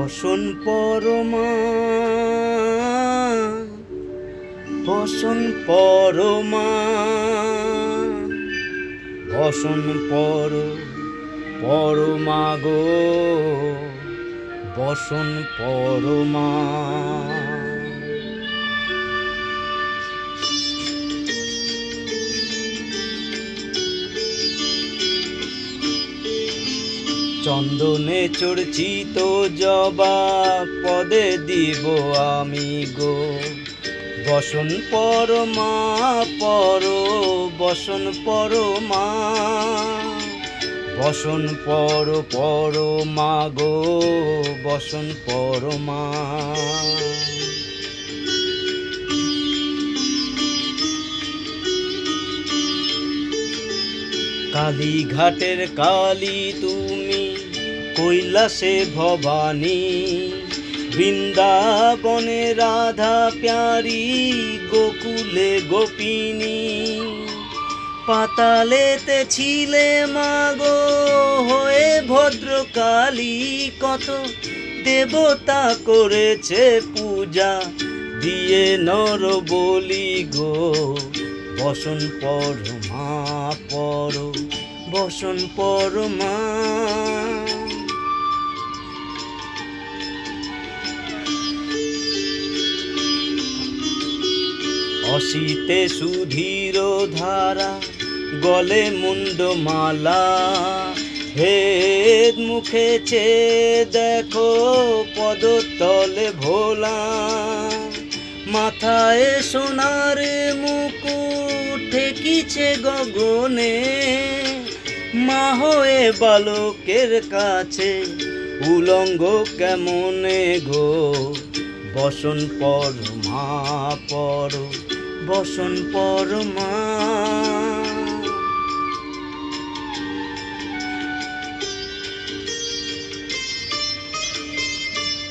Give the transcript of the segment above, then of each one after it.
বসন পরমা, বসন পরমা, বসন পরমা গো, বসন পরমা। চন্দনে চর্চিত জবা পদে দিব আমি গো, বসন পরমা বসন পরমা, বসন পরমা গো, বসন পরমা। কালীঘাটের কালী তুমি, কৈলাসে ভবানী, বৃন্দাবনে রাধা প্যারি, গোকুলে গোপিনী। পাতালেতে ছিলে মাগো হয়ে ভদ্রকালী, কত দেবতা করেছে পূজা দিয়ে নর বলি গো, বসন পরমা বসন পরমা। অসিতে সুধীর ধারা, গলে মুন্ডমালা, হেদ মুখেছে দেখো পদতলে ভোলা। মাথায় সোনার মুকুট ঠেকিছে গগনে, মা হয়ে বালকের কাছে উলঙ্গ কেমনে গো, বসন পরমা বসন পরমা।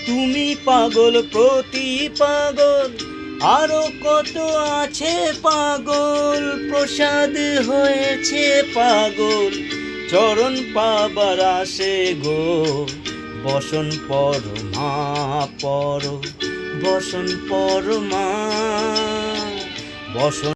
তুমি পাগল প্রতি পাগল, আরো কত আছে পাগল, প্রসাদ হয়েছে পাগল, চরণ পাবার আসে গো, বসন পরমা বসন পরমা, বসন।